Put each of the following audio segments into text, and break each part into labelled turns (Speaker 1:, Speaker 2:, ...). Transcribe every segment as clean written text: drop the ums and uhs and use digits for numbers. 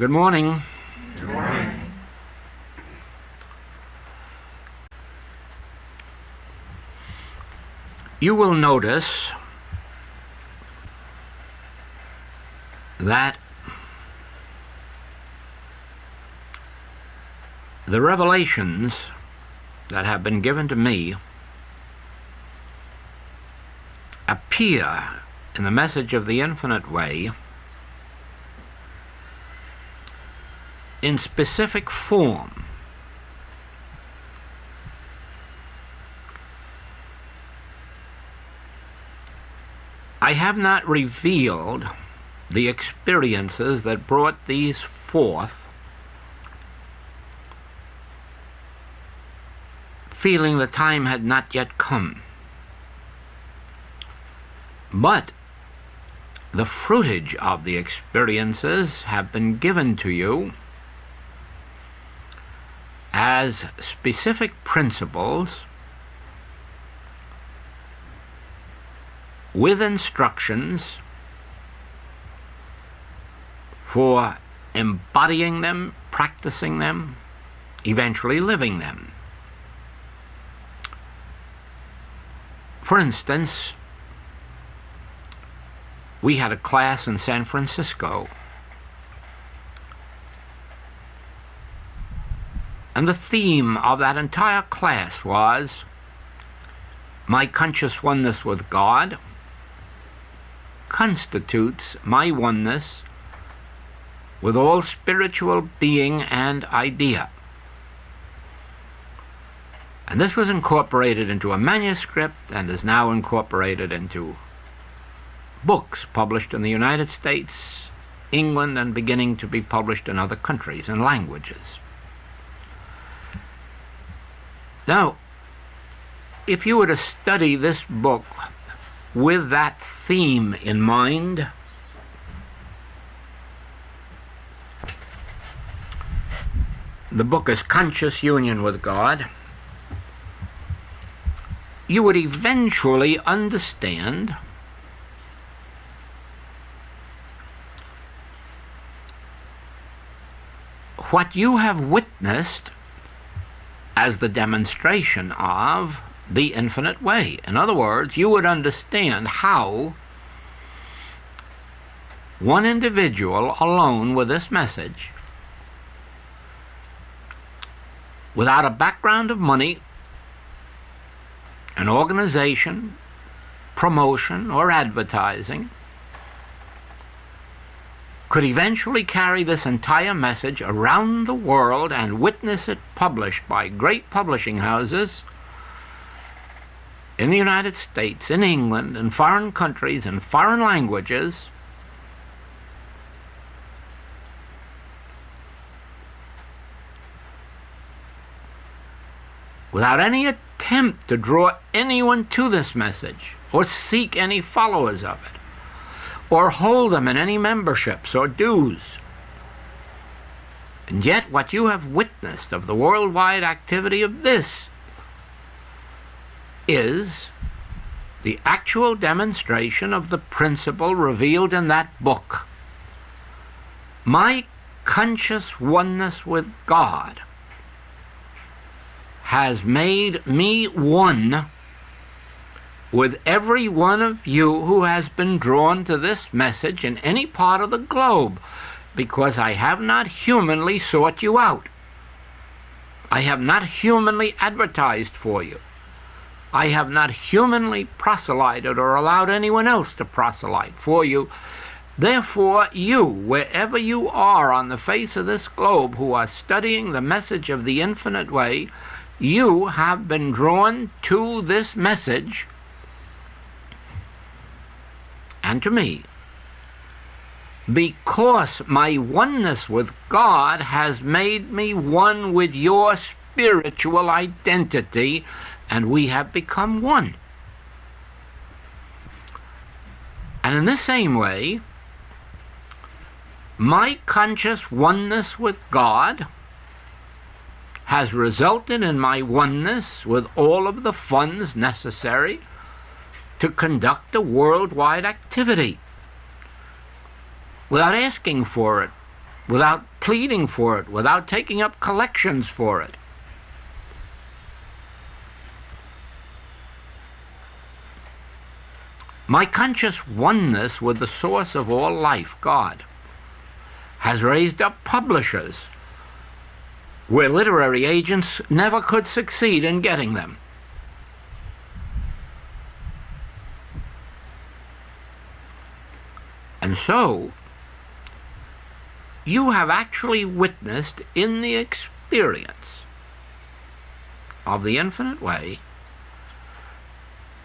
Speaker 1: Good morning.
Speaker 2: Good morning.
Speaker 1: You will notice that the revelations that have been given to me appear in the message of the infinite way in specific form. I have not revealed the experiences that brought these forth, feeling the time had not yet come. But the fruitage of the experiences have been given to you as specific principles with instructions for embodying them, practicing them, eventually living them. For instance, we had a class in San Francisco, and the theme of that entire class was my conscious oneness with God constitutes my oneness with all spiritual being and idea. And this was incorporated into a manuscript and is now incorporated into books published in the United States, England, and beginning to be published in other countries and languages. Now, if you were to study this book with that theme in mind, the book is Conscious Union with God, you would eventually understand what you have witnessed as the demonstration of the infinite way. In other words, you would understand how one individual alone with this message, without a background of money, an organization, promotion, or advertising, could eventually carry this entire message around the world and witness it published by great publishing houses in the United States, in England, in foreign countries, in foreign languages, without any attempt to draw anyone to this message or seek any followers of it, or hold them in any memberships or dues. And yet what you have witnessed of the worldwide activity of this is the actual demonstration of the principle revealed in that book. My conscious oneness with God has made me one with every one of you who has been drawn to this message in any part of the globe, because I have not humanly sought you out. I have not humanly advertised for you. I have not humanly proselyted or allowed anyone else to proselyte for you. Therefore, you, wherever you are on the face of this globe who are studying the message of the infinite way, you have been drawn to this message and to me, because my oneness with God has made me one with your spiritual identity, and we have become one. And in the same way, my conscious oneness with God has resulted in my oneness with all of the funds necessary to conduct a worldwide activity without asking for it, without pleading for it, without taking up collections for it. My conscious oneness with the source of all life, God, has raised up publishers where literary agents never could succeed in getting them. And so, you have actually witnessed in the experience of the infinite way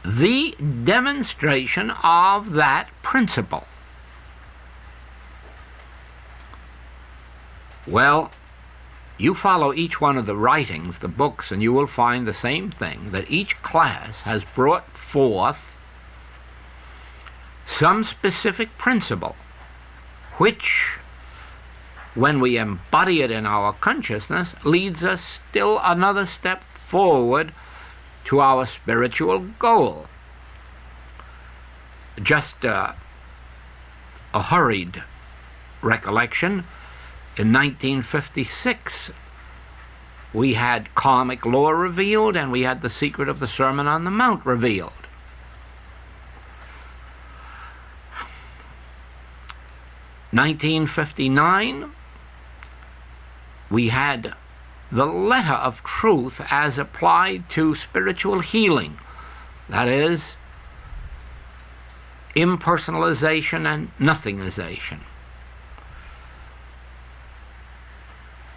Speaker 1: the demonstration of that principle. Well, you follow each one of the writings, the books, and you will find the same thing, that each class has brought forth some specific principle, which, when we embody it in our consciousness, leads us still another step forward to our spiritual goal. Just a hurried recollection, in 1956 we had karmic law revealed, and we had the secret of the Sermon on the Mount revealed. In 1959 we had the letter of truth as applied to spiritual healing, that is, impersonalization and nothingization.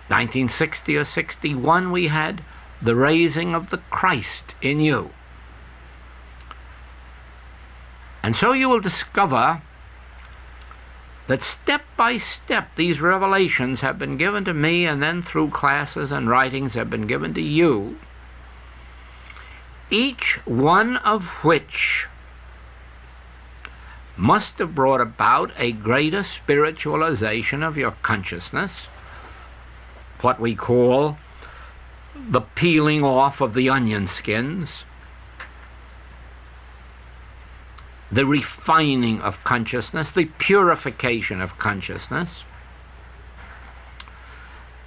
Speaker 1: 1960 or 61 we had the raising of the Christ in you. And so you will discover that step by step these revelations have been given to me, and then through classes and writings have been given to you, each one of which must have brought about a greater spiritualization of your consciousness, what we call the peeling off of the onion skins, the refining of consciousness, the purification of consciousness,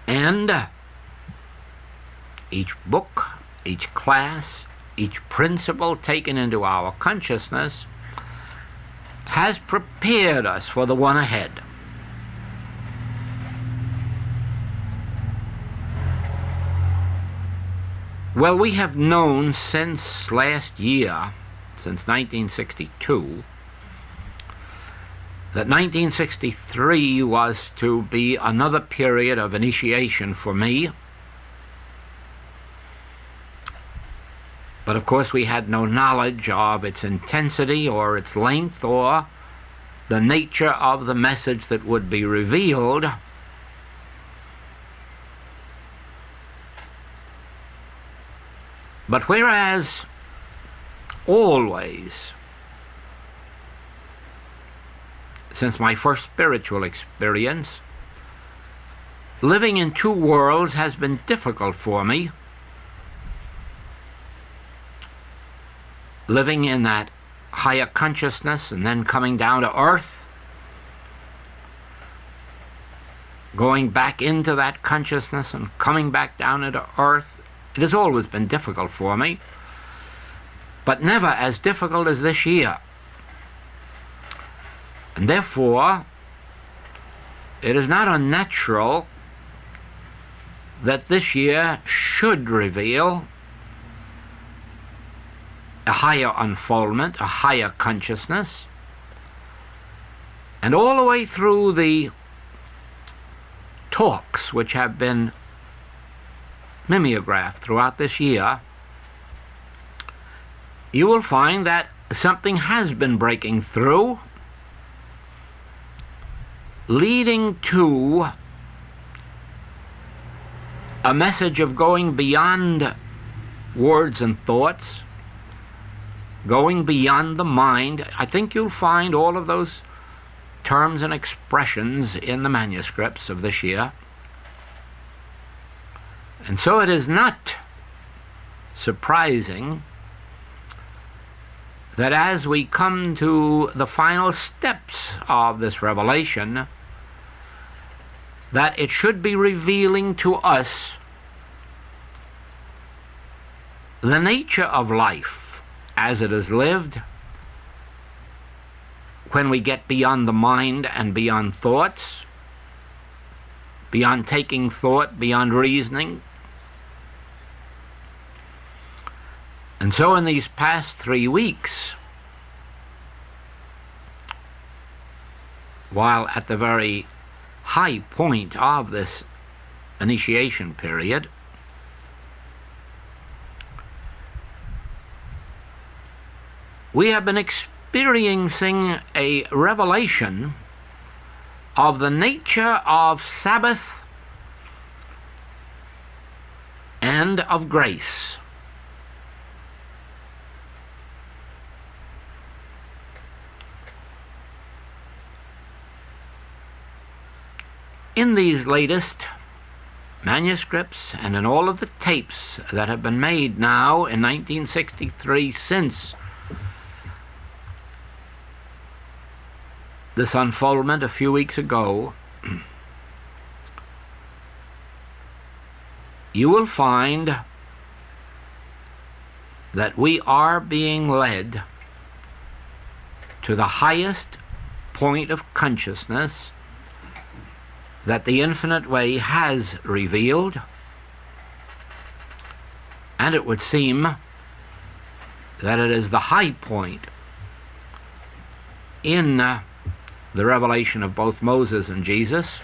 Speaker 1: and each book, each class, each principle taken into our consciousness has prepared us for the one ahead. Well, we have known since last year, since 1962, that 1963 was to be another period of initiation for me. But of course we had no knowledge of its intensity or its length or the nature of the message that would be revealed. But whereas always, since my first spiritual experience, living in two worlds has been difficult for me, living in that higher consciousness and then coming down to earth, going back into that consciousness and coming back down into earth, it has always been difficult for me, but never as difficult as this year. And therefore, it is not unnatural that this year should reveal a higher unfoldment, a higher consciousness, and all the way through the talks which have been mimeographed throughout this year, you will find that something has been breaking through, leading to a message of going beyond words and thoughts, going beyond the mind. I think you'll find all of those terms and expressions in the manuscripts of this year. And so it is not surprising that as we come to the final steps of this revelation, that it should be revealing to us the nature of life as it is lived, when we get beyond the mind and beyond thoughts, beyond taking thought, beyond reasoning. And so in these past 3 weeks, while at the very high point of this initiation period, we have been experiencing a revelation of the nature of Sabbath and of grace. In these latest manuscripts and in all of the tapes that have been made now in 1963 since this unfoldment a few weeks ago, you will find that we are being led to the highest point of consciousness that the infinite way has revealed, and it would seem that it is the high point in the revelation of both Moses and Jesus,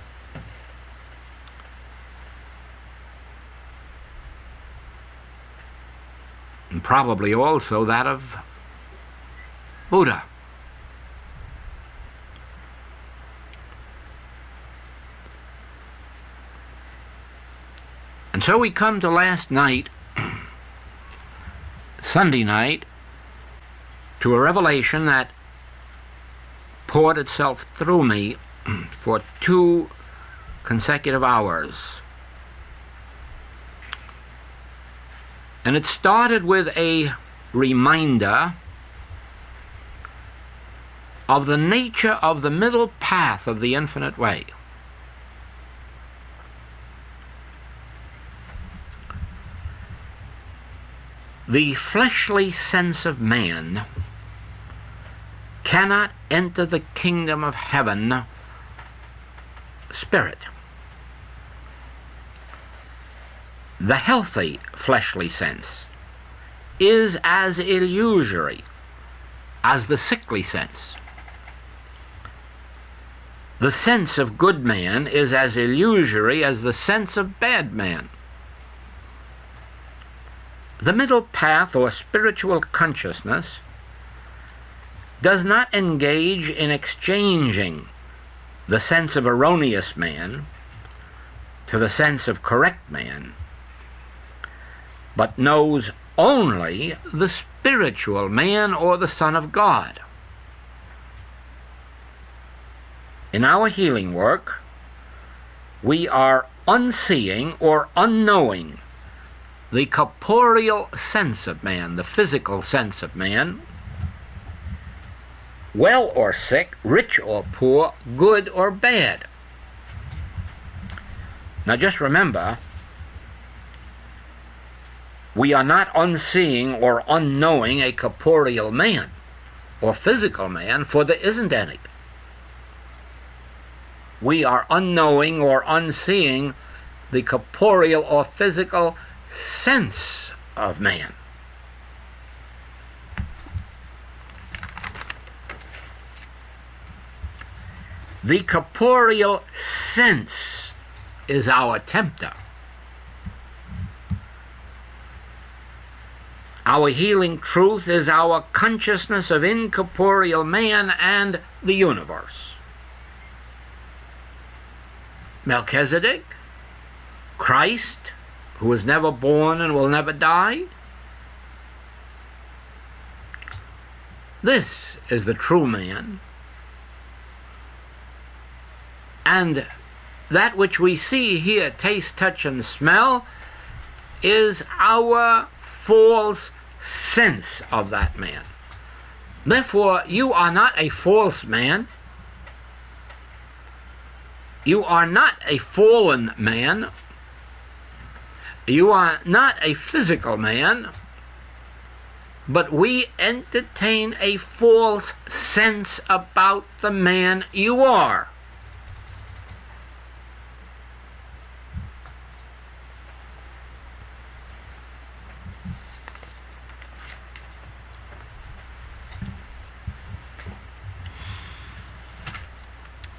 Speaker 1: and probably also that of Buddha. And so we come to last night, Sunday night, to a revelation that poured itself through me for 2 consecutive hours. And it started with a reminder of the nature of the middle path of the infinite way. The fleshly sense of man cannot enter the kingdom of heaven spirit. The healthy fleshly sense is as illusory as the sickly sense. The sense of good man is as illusory as the sense of bad man. The middle path, or spiritual consciousness, does not engage in exchanging the sense of erroneous man to the sense of correct man, but knows only the spiritual man, or the Son of God. In our healing work, we are unseeing or unknowing the corporeal sense of man, the physical sense of man, well or sick, rich or poor, good or bad. Now just remember, we are not unseeing or unknowing a corporeal man or physical man, for there isn't any. We are unknowing or unseeing the corporeal or physical sense of man. The corporeal sense is our tempter. Our healing truth is our consciousness of incorporeal man and the universe. Melchizedek, Christ, who was never born and will never die. This is the true man. And that which we see, hear, taste, touch, and smell is our false sense of that man. Therefore, you are not a false man. You are not a fallen man. You are not a physical man. But we entertain a false sense about the man you are.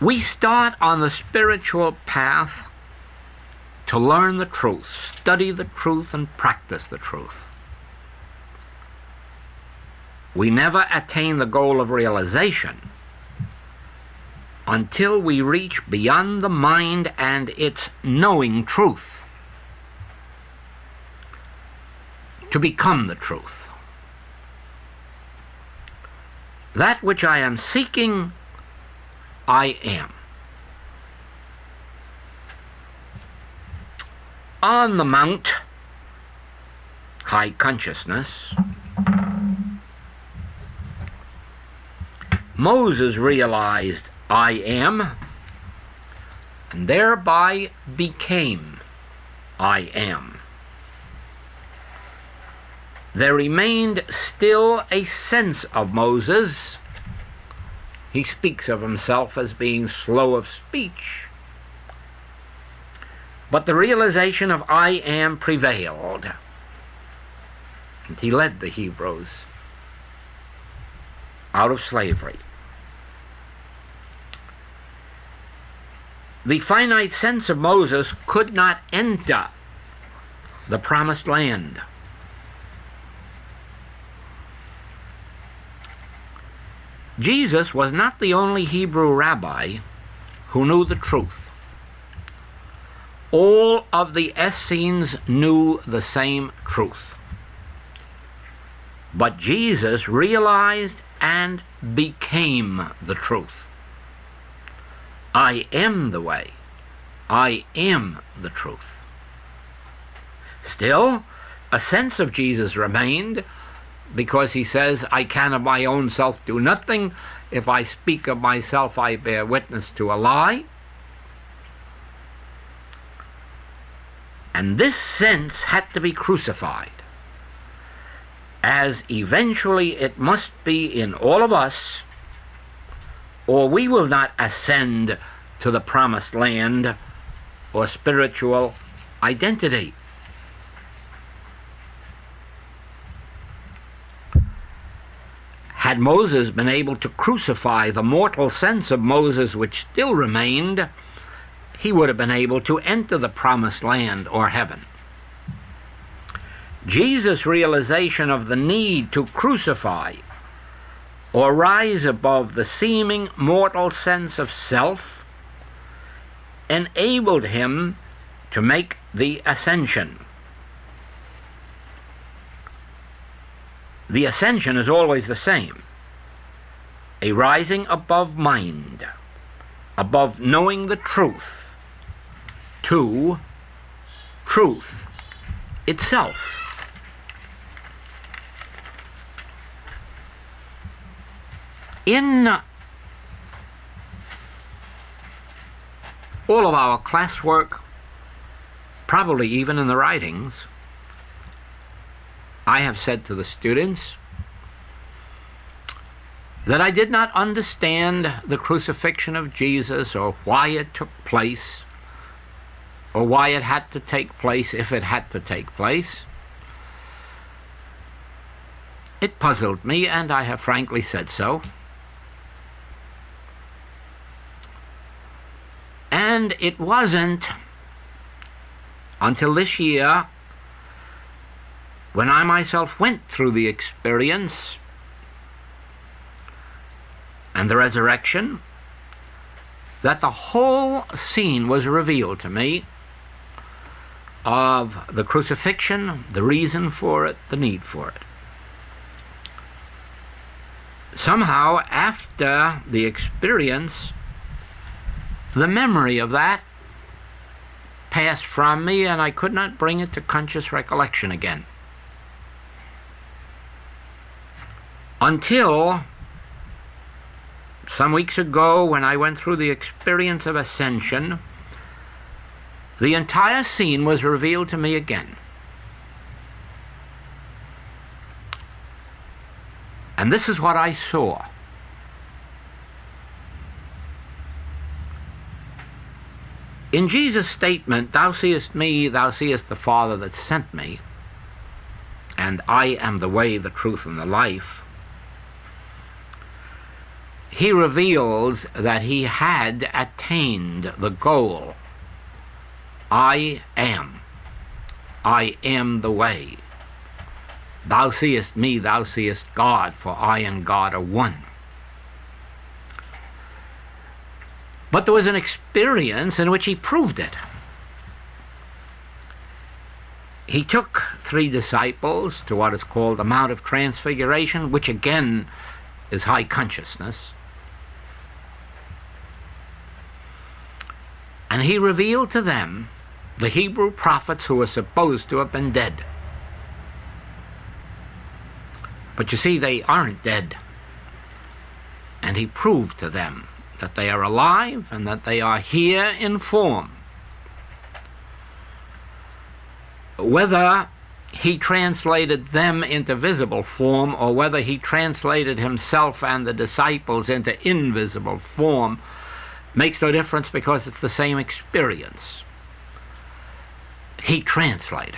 Speaker 1: We start on the spiritual path to learn the truth, study the truth, and practice the truth. We never attain the goal of realization until we reach beyond the mind and its knowing truth, to become the truth. That which I am seeking, I am. On the Mount, high consciousness, Moses realized I am, and thereby became I am. There remained still a sense of Moses. He speaks of himself as being slow of speech. But the realization of I am prevailed, and he led the Hebrews out of slavery. The finite sense of Moses could not enter the promised land. Jesus was not the only Hebrew rabbi who knew the truth. All of the Essenes knew the same truth. But Jesus realized and became the truth. I am the way. I am the truth. Still, a sense of Jesus remained, because he says, I can of my own self do nothing. If I speak of myself, I bear witness to a lie. And this sense had to be crucified, as eventually it must be in all of us, or we will not ascend to the promised land or spiritual identity. Had Moses been able to crucify the mortal sense of Moses which still remained, he would have been able to enter the promised land or heaven. Jesus' realization of the need to crucify or rise above the seeming mortal sense of self enabled him to make the ascension. The ascension is always the same: a rising above mind, above knowing the truth, to truth itself. In all of our classwork, probably even in the writings, I have said to the students that I did not understand the crucifixion of Jesus, or why it took place, or why it had to take place if it had to take place. It puzzled me, and I have frankly said so. And it wasn't until this year, when I myself went through the experience and the resurrection, that the whole scene was revealed to me of the crucifixion, the reason for it, the need for it. Somehow, after the experience, the memory of that passed from me, and I could not bring it to conscious recollection again. Until some weeks ago, when I went through the experience of ascension, the entire scene was revealed to me again. And this is what I saw. In Jesus' statement, "Thou seest me, thou seest the Father that sent me, and I am the way, the truth, and the life," he reveals that he had attained the goal. I am the way. Thou seest me, thou seest God, for I and God are one. But there was an experience in which he proved it. He took 3 disciples to what is called the Mount of Transfiguration, which again is high consciousness. And he revealed to them the Hebrew prophets who were supposed to have been dead. But you see, they aren't dead. And he proved to them that they are alive and that they are here in form. Whether he translated them into visible form or whether he translated himself and the disciples into invisible form makes no difference, because it's the same experience. He translated.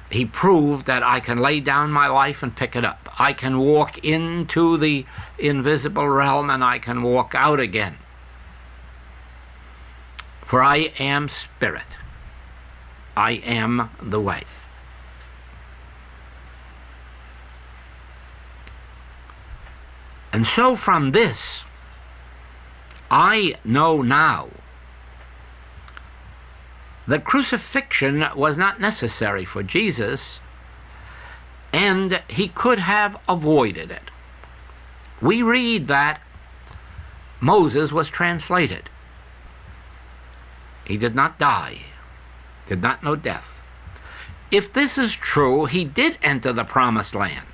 Speaker 1: He proved that I can lay down my life and pick it up. I can walk into the invisible realm and I can walk out again. For I am spirit. I am the way. And so from this, I know now that crucifixion was not necessary for Jesus, and he could have avoided it. We read that Moses was translated. He did not die, did not know death. If this is true, he did enter the promised land.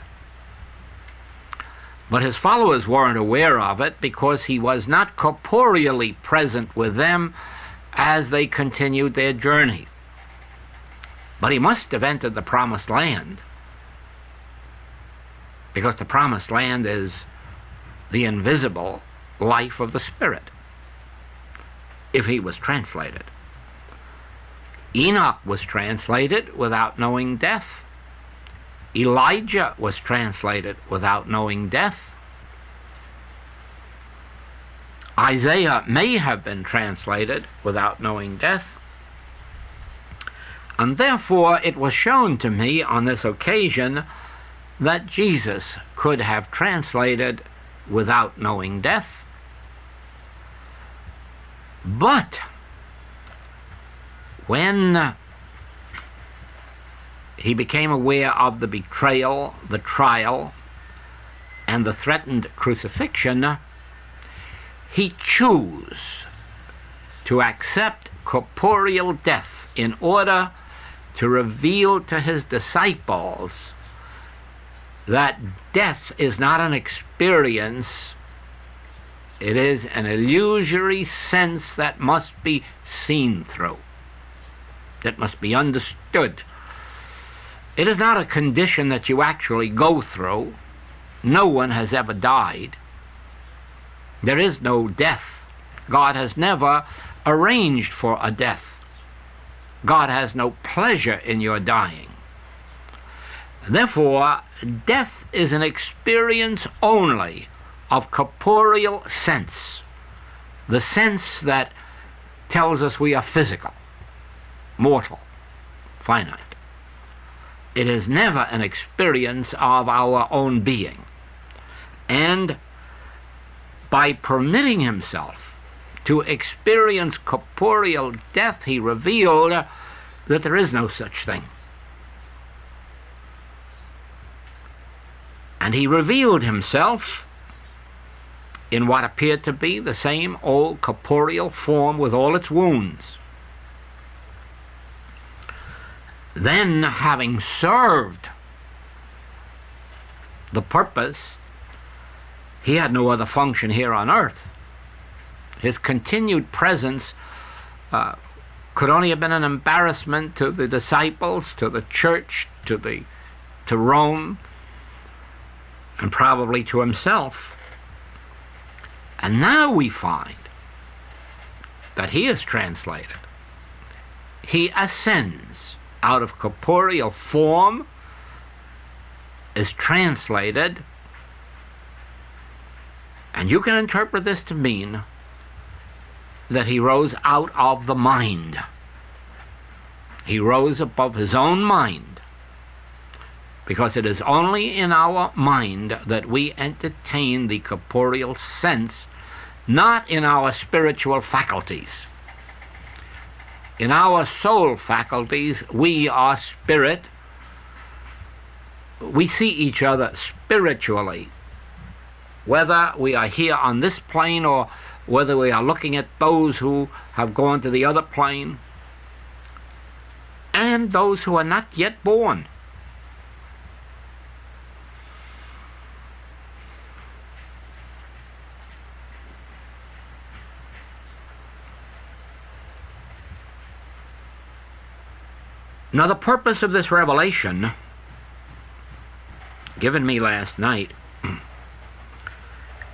Speaker 1: But his followers weren't aware of it because he was not corporeally present with them as they continued their journey. But he must have entered the promised land, because the promised land is the invisible life of the Spirit, if he was translated. Enoch was translated without knowing death. Elijah was translated without knowing death. Isaiah may have been translated without knowing death. And therefore it was shown to me on this occasion that Jesus could have translated without knowing death. But when he became aware of the betrayal, the trial, and the threatened crucifixion, he chose to accept corporeal death in order to reveal to his disciples that death is not an experience, it is an illusory sense that must be seen through, that must be understood. It is not a condition that you actually go through. No one has ever died. There is no death. God has never arranged for a death. God has no pleasure in your dying. Therefore, death is an experience only of corporeal sense, the sense that tells us we are physical, mortal, finite. It is never an experience of our own being. And by permitting himself to experience corporeal death, he revealed that there is no such thing. And he revealed himself in what appeared to be the same old corporeal form with all its wounds. Then, having served the purpose He had no other function here on earth. His continued presence could only have been an embarrassment to the disciples, to the church, to Rome, and probably to himself. And now we find that he is translated. He ascends out of corporeal form, is translated, and you can interpret this to mean that he rose out of the mind. He rose above his own mind, because it is only in our mind that we entertain the corporeal sense, not in our spiritual faculties. In our soul faculties, we are spirit. We see each other spiritually, whether we are here on this plane or whether we are looking at those who have gone to the other plane, and those who are not yet born. Now, the purpose of this revelation given me last night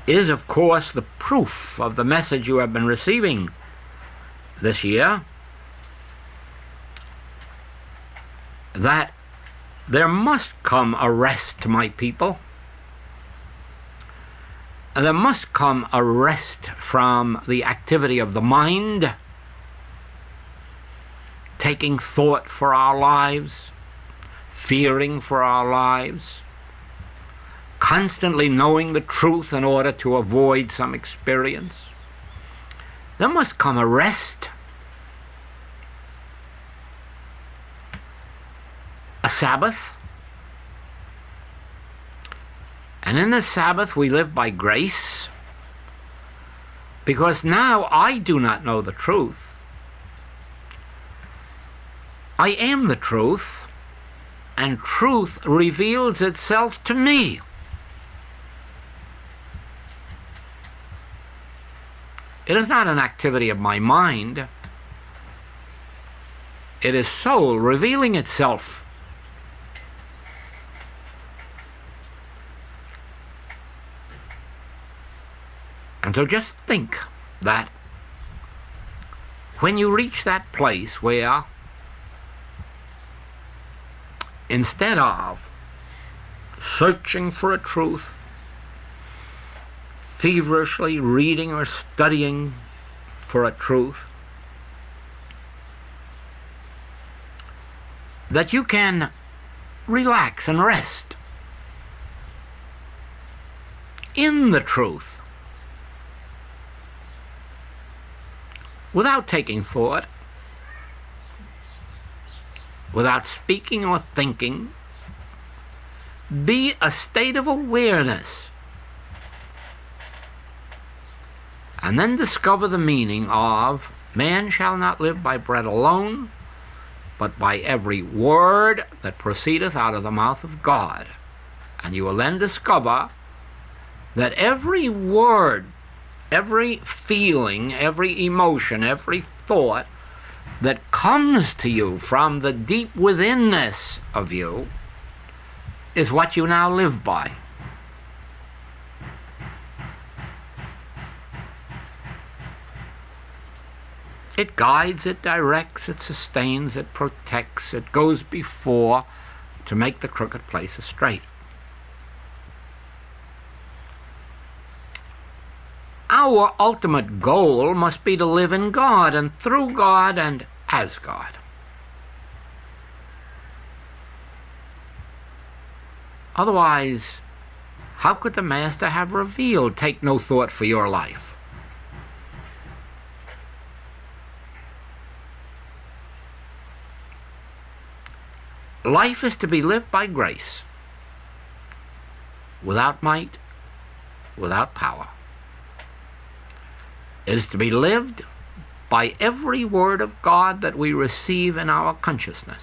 Speaker 1: is, of course, the proof of the message you have been receiving this year, that there must come a rest to my people, and there must come a rest from the activity of the mind, taking thought for our lives, fearing for our lives, constantly knowing the truth in order to avoid some experience. There must come a rest, a Sabbath, and in the Sabbath we live by grace, because now I do not know the truth. I am the truth, and truth reveals itself to me. It is not an activity of my mind. It is soul revealing itself. And so just think that when you reach that place where, instead of searching for a truth, feverishly reading or studying for a truth, that you can relax and rest in the truth without taking thought, without speaking or thinking. Be a state of awareness, and then discover the meaning of man shall not live by bread alone, but by every word that proceedeth out of the mouth of God. And you will then discover that every word, every feeling, every emotion, every thought that comes to you from the deep withinness of you is what you now live by. It guides, it directs, it sustains, it protects, it goes before to make the crooked places straight. Our ultimate goal must be to live in God and through God and as God. Otherwise, how could the Master have revealed, take no thought for your life? Life is to be lived by grace, without might, without power. It is to be lived by every word of God that we receive in our consciousness.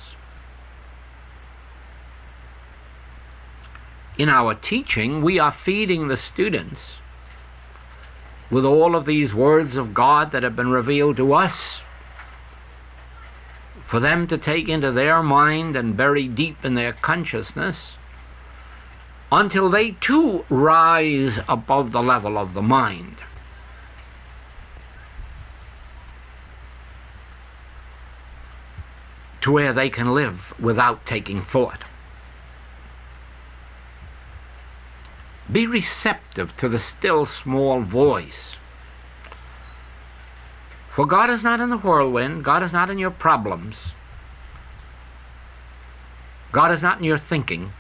Speaker 1: in our teaching, we are feeding the students with all of these words of God that have been revealed to us for them to take into their mind and bury deep in their consciousness until they too rise above the level of the mind. To where they can live without taking thought. Be receptive to the still small voice. For God is not in the whirlwind. God is not in your problems. God is not in your thinking.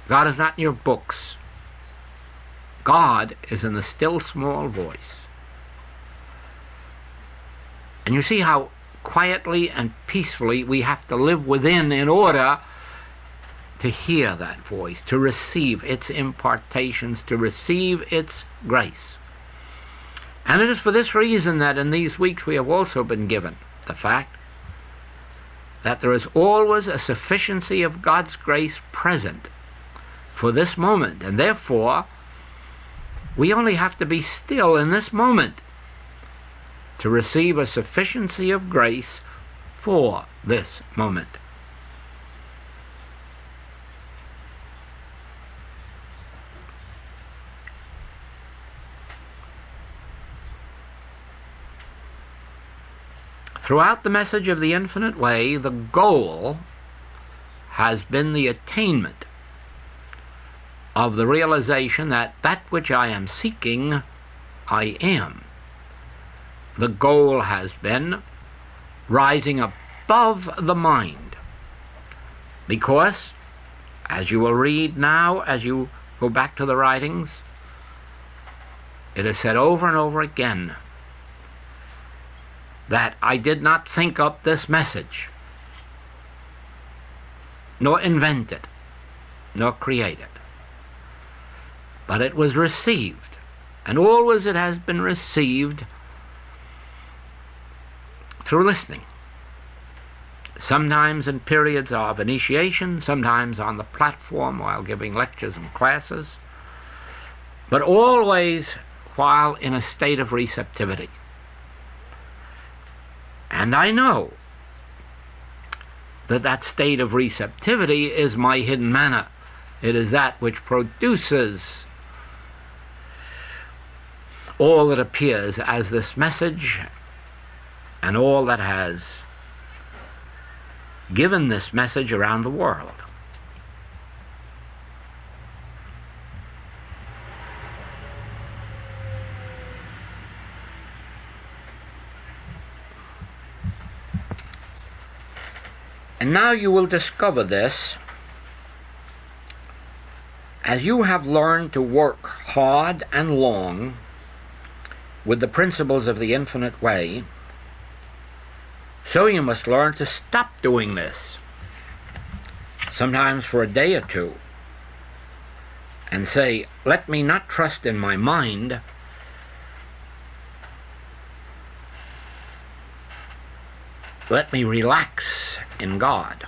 Speaker 1: God is not in your books. God is in the still small voice. And you see how quietly and peacefully we have to live within in order to hear that voice, to receive its impartations, to receive its grace. And it is for this reason that in these weeks we have also been given the fact that there is always a sufficiency of God's grace present for this moment, and therefore we only have to be still in this moment to receive a sufficiency of grace for this moment. Throughout the message of the infinite way, the goal has been the attainment of the realization that that which I am seeking, I am. The goal has been rising above the mind, because, as you will read now, as you go back to the writings, it is said over and over again that I did not think up this message, nor invent it, nor create it, but it was received, and always it has been received through listening, sometimes in periods of initiation, sometimes on the platform while giving lectures and classes, but always while in a state of receptivity. And I know that that state of receptivity is my hidden manna. It is that which produces all that appears as this message and all that has given this message around the world. And now you will discover this as you have learned to work hard and long with the principles of the infinite way. So you must learn to stop doing this, sometimes for a day or two, and say, let me not trust in my mind, let me relax in God.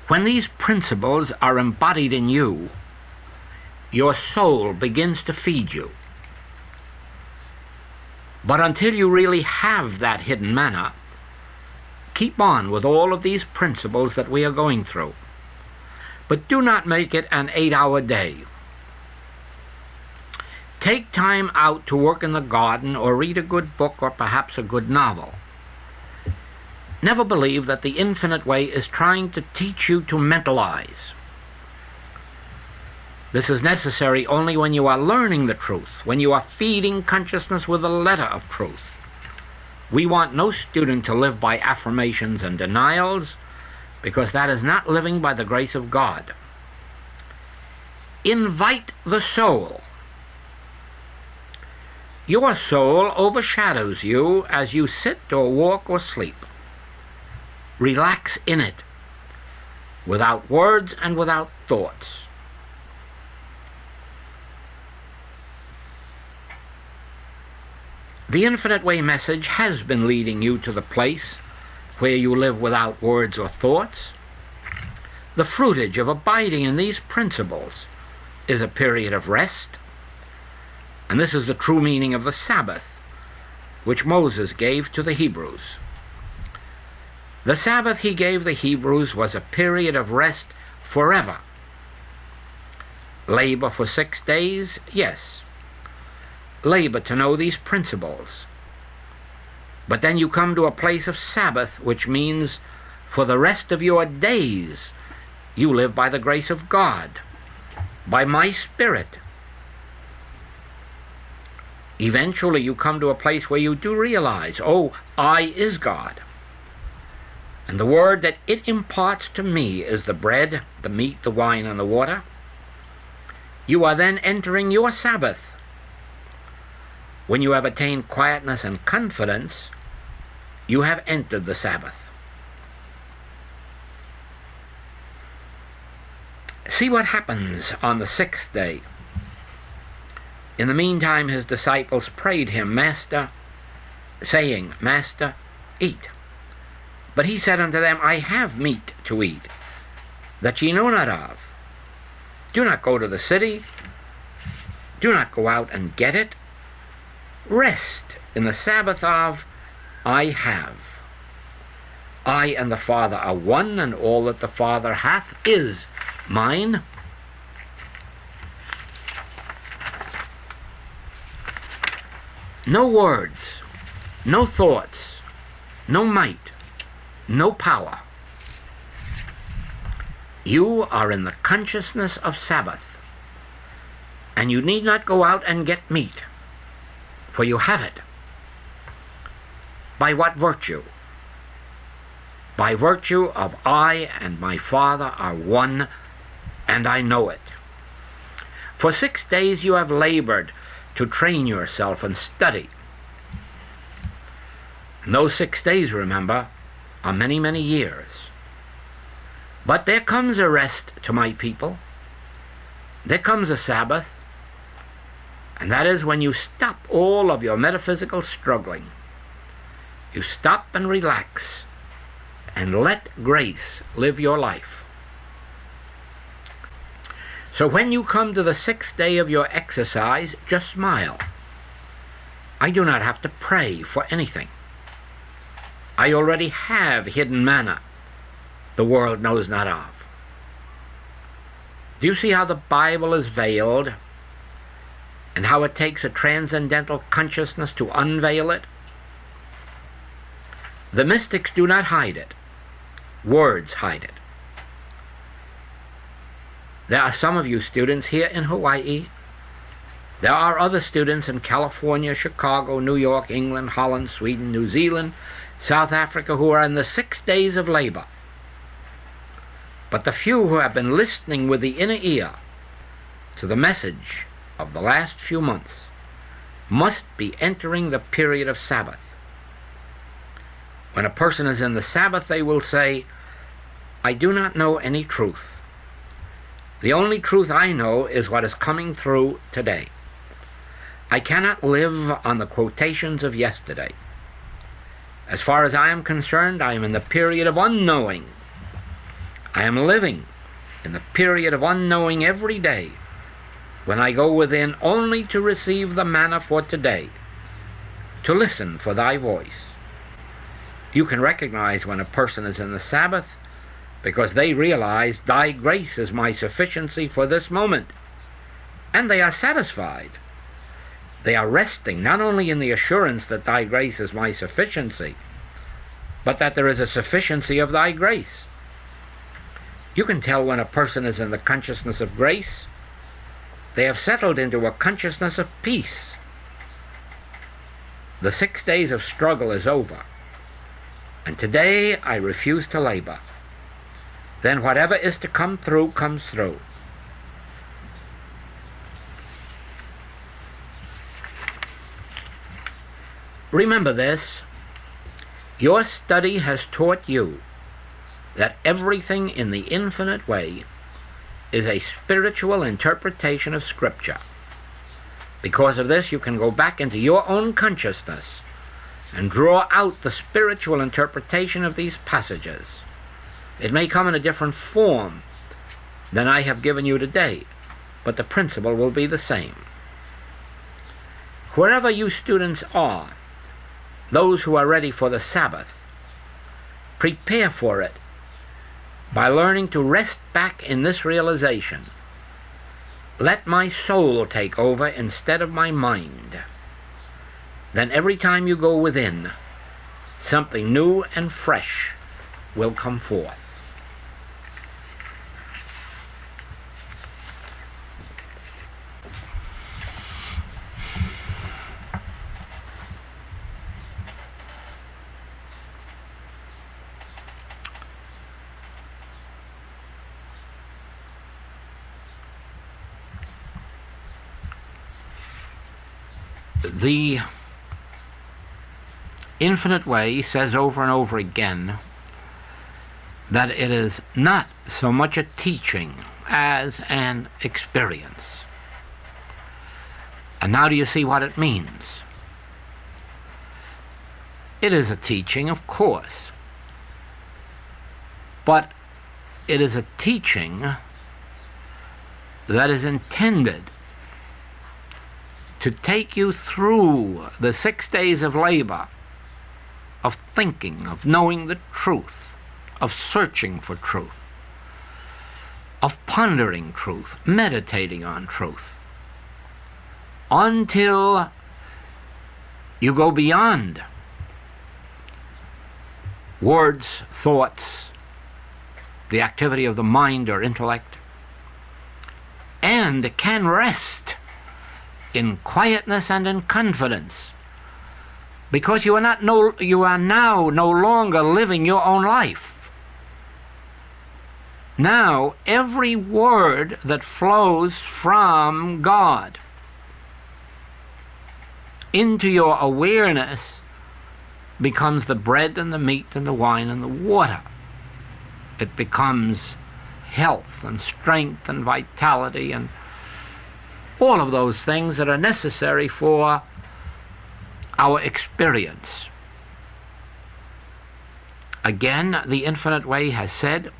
Speaker 1: When these principles are embodied in you, your soul begins to feed you. But until you really have that hidden manna, keep on with all of these principles that we are going through. But do not make it an 8-hour day. Take time out to work in the garden or read a good book or perhaps a good novel. Never believe that the infinite way is trying to teach you to mentalize. This is necessary only when you are learning the truth, when you are feeding consciousness with the letter of truth. We want no student to live by affirmations and denials, because that is not living by the grace of God. Invite the soul. Your soul overshadows you as you sit or walk or sleep. Relax in it, without words and without thoughts. The infinite way message has been leading you to the place where you live without words or thoughts, The fruitage of abiding in these principles is a period of rest, and this is the true meaning of the Sabbath, which Moses gave to the Hebrews. The Sabbath he gave the Hebrews was a period of rest forever. Labor for 6 days, yes. Labor to know these principles. But then you come to a place of Sabbath, which means for the rest of your days you live by the grace of God, by my Spirit. Eventually you come to a place where you do realize, oh, I is God. And the word that it imparts to me is the bread, the meat, the wine, and the water. You are then entering your Sabbath. When you have attained quietness and confidence, you have entered the Sabbath. See what happens on the 6th day. In the meantime his disciples prayed him, Master, saying, Master, eat. But he said unto them, I have meat to eat, that ye know not of. Do not go to the city. Do not go out and get it. Rest in the Sabbath of I have. I and the Father are one, and all that the Father hath is mine. No words, no thoughts, no might, no power. You are in the consciousness of Sabbath, and you need not go out and get meat, for you have it. By what virtue? By virtue of I and my Father are one, and I know it. For 6 days you have labored to train yourself and study. And those 6 days, remember, are many, many years. But there comes a rest to my people. There comes a Sabbath, and that is when you stop all of your metaphysical struggling. You stop and relax and let grace live your life. So when you come to the 6th day of your exercise, just smile. I do not have to pray for anything. I already have hidden manna the world knows not of. Do you see how the Bible is veiled, and how it takes a transcendental consciousness to unveil it? The mystics do not hide it. Words hide it. There are some of you students here in Hawaii. There are other students in California, Chicago, New York, England, Holland, Sweden, New Zealand, South Africa, who are in the 6 days of labor. But the few who have been listening with the inner ear to the message of the last few months must be entering the period of Sabbath. When a person is in the Sabbath, they will say, I do not know any truth. The only truth I know is what is coming through today. I cannot live on the quotations of yesterday. As far as I am concerned, I am in the period of unknowing. I am living in the period of unknowing every day, when I go within only to receive the manna for today, to listen for thy voice. You can recognize when a person is in the Sabbath because they realize thy grace is my sufficiency for this moment, and they are satisfied. They are resting not only in the assurance that thy grace is my sufficiency, but that there is a sufficiency of thy grace. You can tell when a person is in the consciousness of grace. They have settled into a consciousness of peace. The 6 days of struggle is over, and today I refuse to labor. Then whatever is to come through comes through. Remember this, your study has taught you that everything in the infinite way is a spiritual interpretation of Scripture. Because of this, you can go back into your own consciousness and draw out the spiritual interpretation of these passages. It may come in a different form than I have given you today, but the principle will be the same. Wherever you students are, those who are ready for the Sabbath, prepare for it by learning to rest back in this realization. Let my soul take over instead of my mind. Then every time you go within, something new and fresh will come forth. The infinite way says over and over again that it is not so much a teaching as an experience. And now do you see what it means? It is a teaching, of course, but it is a teaching that is intended to take you through the 6 days of labor, of thinking, of knowing the truth, of searching for truth, of pondering truth, meditating on truth, until you go beyond words, thoughts, the activity of the mind or intellect, and can rest in quietness and in confidence, because you are now no longer living your own life. Now every word that flows from God into your awareness becomes the bread and the meat and the wine and the water. It becomes health and strength and vitality and all of those things that are necessary for our experience. Again, the infinite way has said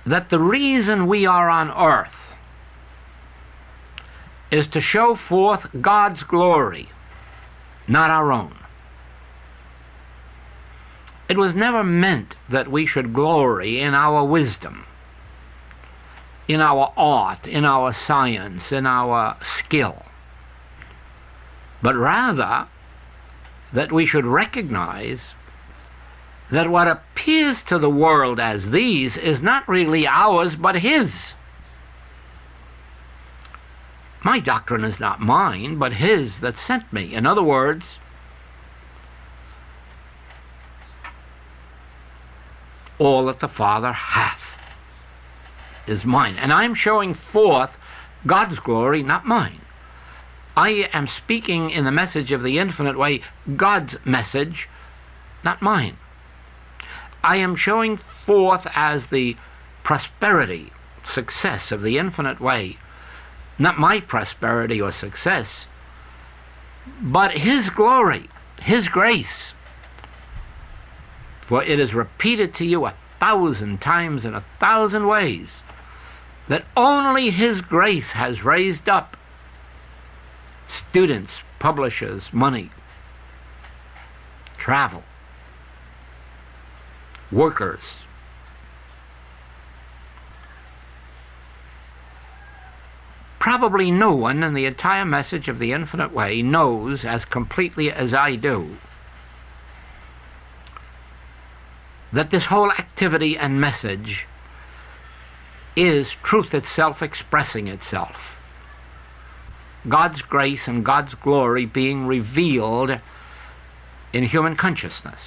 Speaker 1: that the reason we are on earth is to show forth God's glory, not our own. It was never meant that we should glory in our wisdom, in our art, in our science, in our skill, but rather that we should recognize that what appears to the world as these is not really ours but His. My doctrine is not mine, but His that sent me. In other words, all that the Father hath is mine. And I'm showing forth God's glory, not mine. I am speaking in the message of the infinite way, God's message, not mine. I am showing forth as the prosperity, success of the infinite way, not my prosperity or success, but His glory, His grace. For it is repeated to you 1,000 times in 1,000 ways that only His grace has raised up students, publishers, money, travel, workers. Probably no one in the entire message of the infinite way knows as completely as I do that this whole activity and message is truth itself expressing itself. God's grace and God's glory being revealed in human consciousness.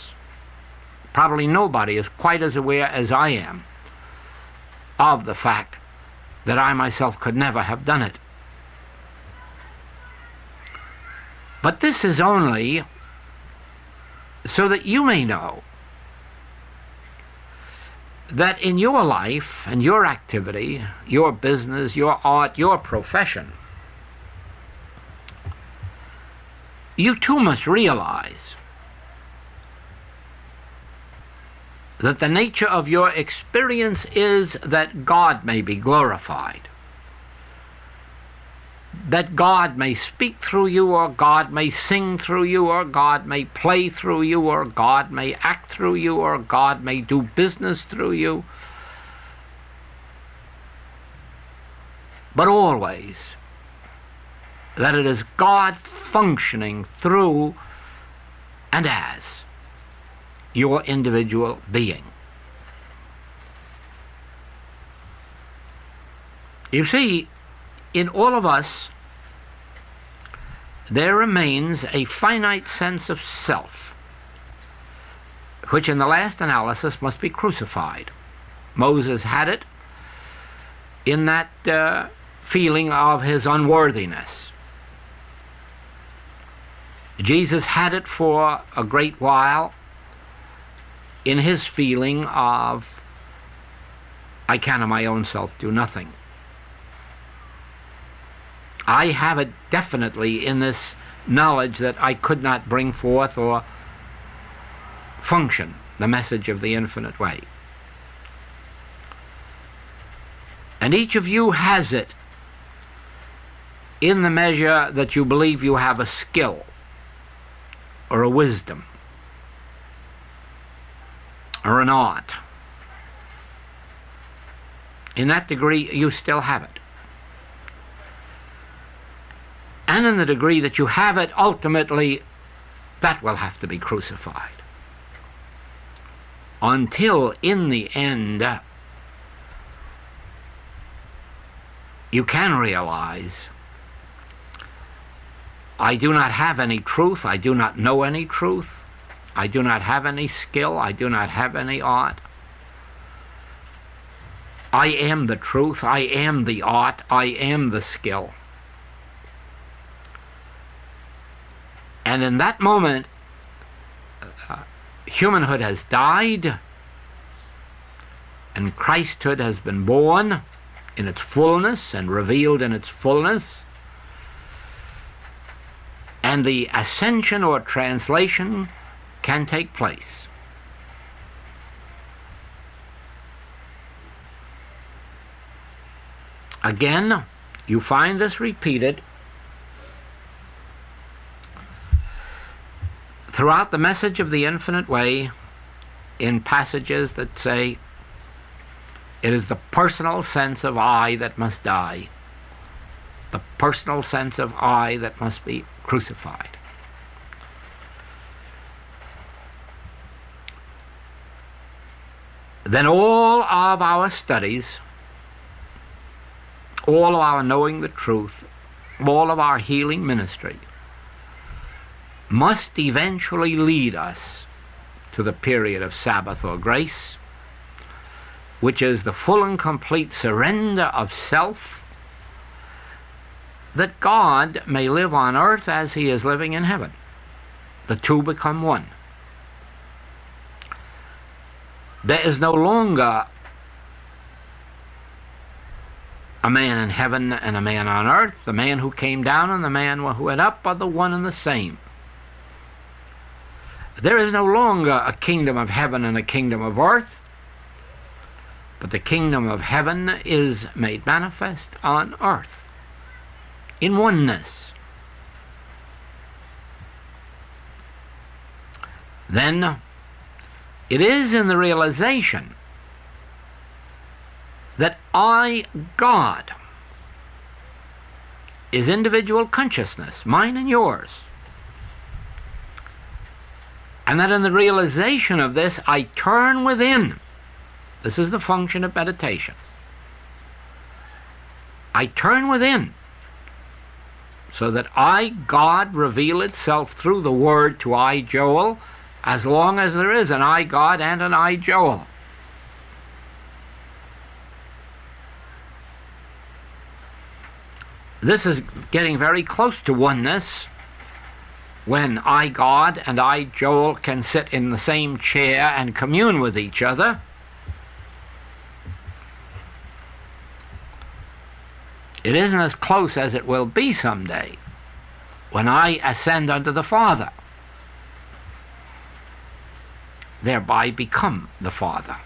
Speaker 1: Probably nobody is quite as aware as I am of the fact that I myself could never have done it. But this is only so that you may know that in your life and your activity, your business, your art, your profession, you too must realize that the nature of your experience is that God may be glorified, that God may speak through you, or God may sing through you, or God may play through you, or God may act through you, or God may do business through you, but always that it is God functioning through and as your individual being. You see, in all of us there remains a finite sense of self, which in the last analysis must be crucified. Moses had it in that feeling of his unworthiness. Jesus had it for a great while in his feeling of, I can of my own self do nothing. I have it definitely in this knowledge that I could not bring forth or function the message of the infinite way. And each of you has it in the measure that you believe you have a skill or a wisdom or an art. In that degree you still have it. And in the degree that you have it, ultimately that will have to be crucified, until in the end you can realize, I do not have any truth, I do not know any truth, I do not have any skill, I do not have any art. I am the truth, I am the art, I am the skill. And in that moment, humanhood has died, and Christhood has been born in its fullness and revealed in its fullness, and the ascension or translation can take place. Again, you find this repeated throughout the message of the infinite way in passages that say it is the personal sense of I that must die, the personal sense of I that must be crucified. Then all of our studies, all of our knowing the truth, all of our healing ministry must eventually lead us to the period of Sabbath or grace, which is the full and complete surrender of self, that God may live on earth as he is living in heaven. The two become one. There is no longer a man in heaven and a man on earth. The man who came down and the man who went up are the one and the same. There is no longer a kingdom of heaven and a kingdom of earth, but the kingdom of heaven is made manifest on earth in oneness. Then it is in the realization that I, God, is individual consciousness, mine and yours. And that in the realization of this, I turn within. This is the function of meditation. I turn within so that I, God, reveal itself through the Word to I, Joel, as long as there is an I, God, and an I, Joel. This is getting very close to oneness, when I, God, and I, Joel, can sit in the same chair and commune with each other. It isn't as close as it will be someday when I ascend unto the Father. thereby become the Father.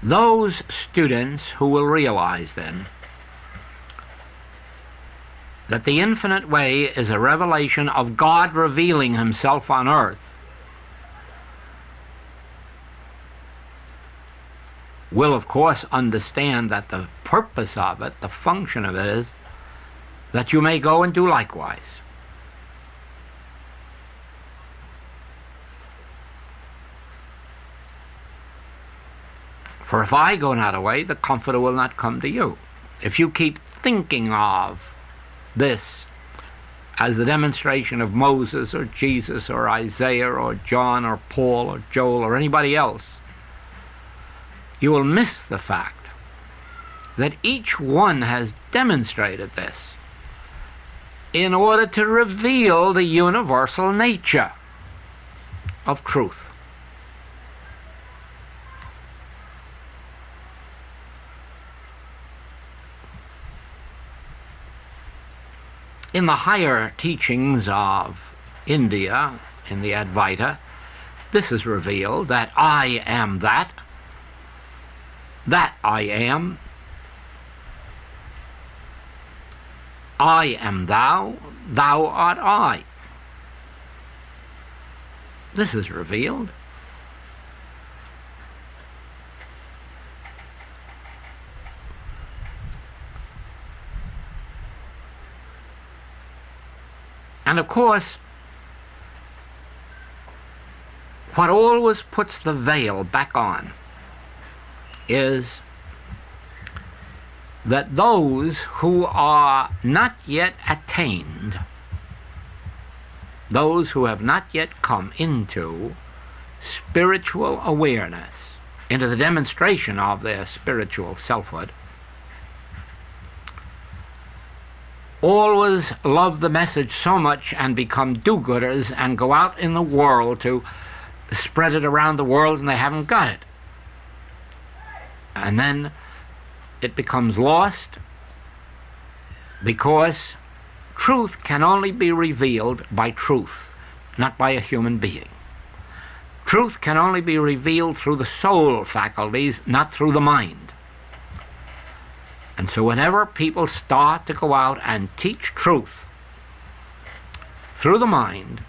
Speaker 1: Those students who will realize then that the infinite way is a revelation of God revealing himself on earth will of course understand that the purpose of it, the function of it, is that you may go and do likewise. For if I go not away, the Comforter will not come to you. If you keep thinking of this as the demonstration of Moses or Jesus or Isaiah or John or Paul or Joel or anybody else, you will miss the fact that each one has demonstrated this in order to reveal the universal nature of truth. In the higher teachings of India, in the Advaita, this is revealed, that I am that I am thou, thou art I. This is revealed. And of course, what always puts the veil back on is that those who are not yet attained, those who have not yet come into spiritual awareness, into the demonstration of their spiritual selfhood, always love the message so much and become do-gooders and go out in the world to spread it around the world, and they haven't got it. And then it becomes lost, because truth can only be revealed by truth, not by a human being. Truth can only be revealed through the soul faculties, not through the mind. And so whenever people start to go out and teach truth through the mind,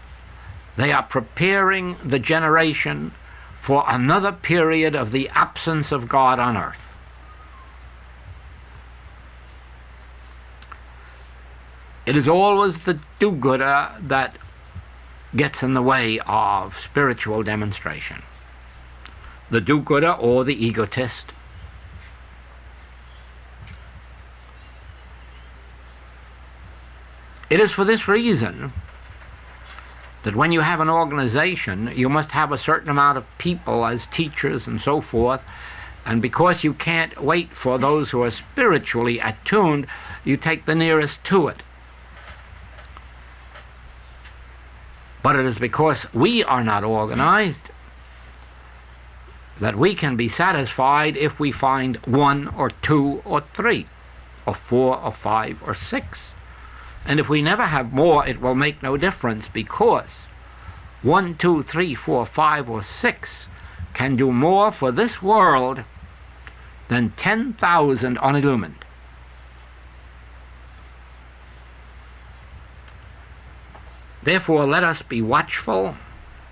Speaker 1: they are preparing the generation for another period of the absence of God on earth. It is always the do-gooder that gets in the way of spiritual demonstration. The do-gooder or the egotist. It is for this reason that when you have an organization, you must have a certain amount of people as teachers and so forth, and because you can't wait for those who are spiritually attuned, you take the nearest to it. But it is because we are not organized that we can be satisfied if we find 1 or 2 or 3 or 4 or 5 or 6. And if we never have more, it will make no difference, because 1, 2, 3, 4, 5, or 6 can do more for this world than 10,000 unillumined. Therefore, let us be watchful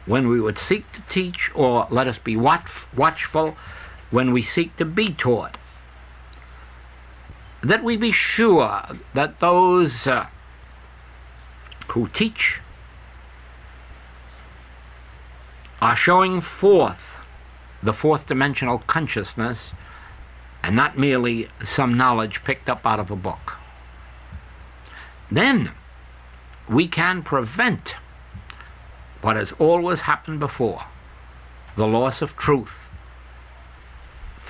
Speaker 1: when we would seek to teach, or let us be watchful when we seek to be taught, that we be sure that those who teach are showing forth the fourth dimensional consciousness and not merely some knowledge picked up out of a book. Then we can prevent what has always happened before, the loss of truth,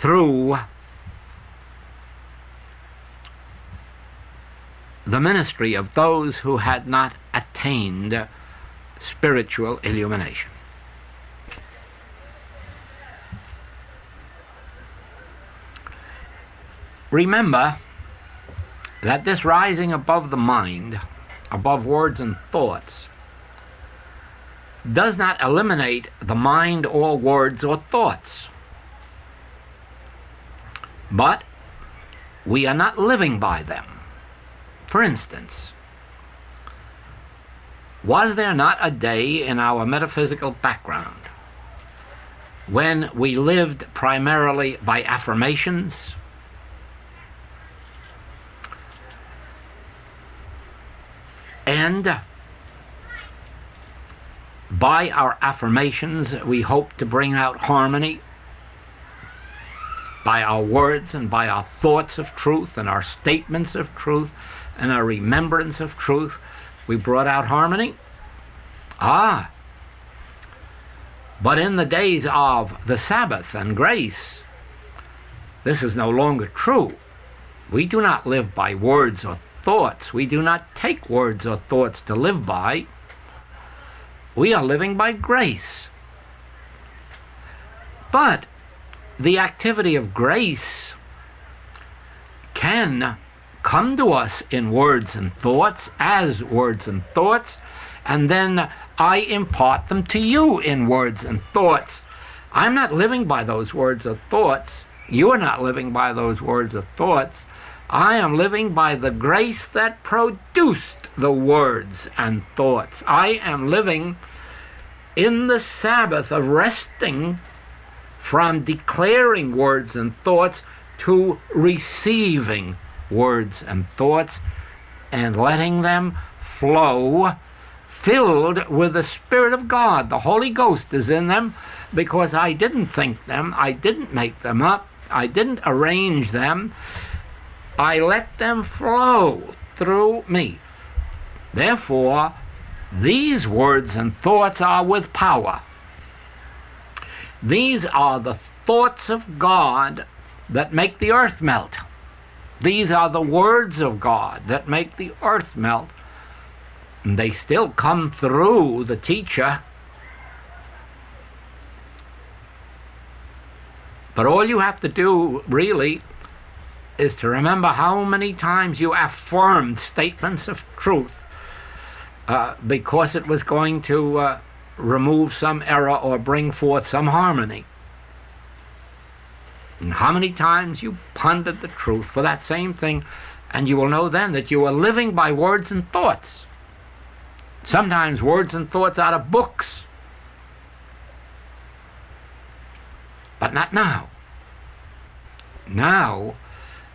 Speaker 1: through the ministry of those who had not attained spiritual illumination. Remember that this rising above the mind, above words and thoughts, does not eliminate the mind or words or thoughts. But we are not living by them. For instance, was there not a day in our metaphysical background when we lived primarily by affirmations? And by our affirmations, we hope to bring out harmony. By our words and by our thoughts of truth and our statements of truth and our remembrance of truth, we brought out harmony. But in the days of the Sabbath and grace, this is no longer true. We do not live by words or thoughts. We do not take words or thoughts to live by. We are living by grace. But the activity of grace can come to us in words and thoughts, as words and thoughts, and then I impart them to you in words and thoughts. I'm not living by those words or thoughts. You are not living by those words or thoughts. I am living by the grace that produced the words and thoughts. I am living in the Sabbath of resting from declaring words and thoughts to receiving words and thoughts and letting them flow, filled with the Spirit of God. The Holy Ghost is in them because I didn't think them, I didn't make them up, I didn't arrange them. I let them flow through me. Therefore, these words and thoughts are with power. These are the thoughts of God that make the earth melt. These are the words of God that make the earth melt. And they still come through the teacher. But all you have to do, really, is to remember how many times you affirmed statements of truth because it was going to remove some error or bring forth some harmony. And how many times you pondered the truth for that same thing, and you will know then that you are living by words and thoughts. Sometimes words and thoughts out of books, but not now. Now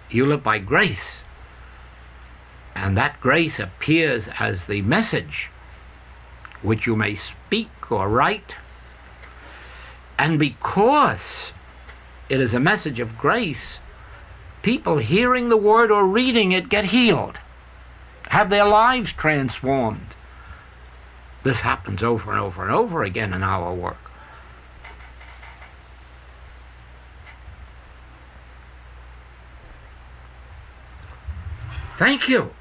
Speaker 1: you live by grace, and that grace appears as the message which you may speak or write. And because it is a message of grace, people hearing the word or reading it get healed, have their lives transformed. This happens over and over and over again in our work. Thank you.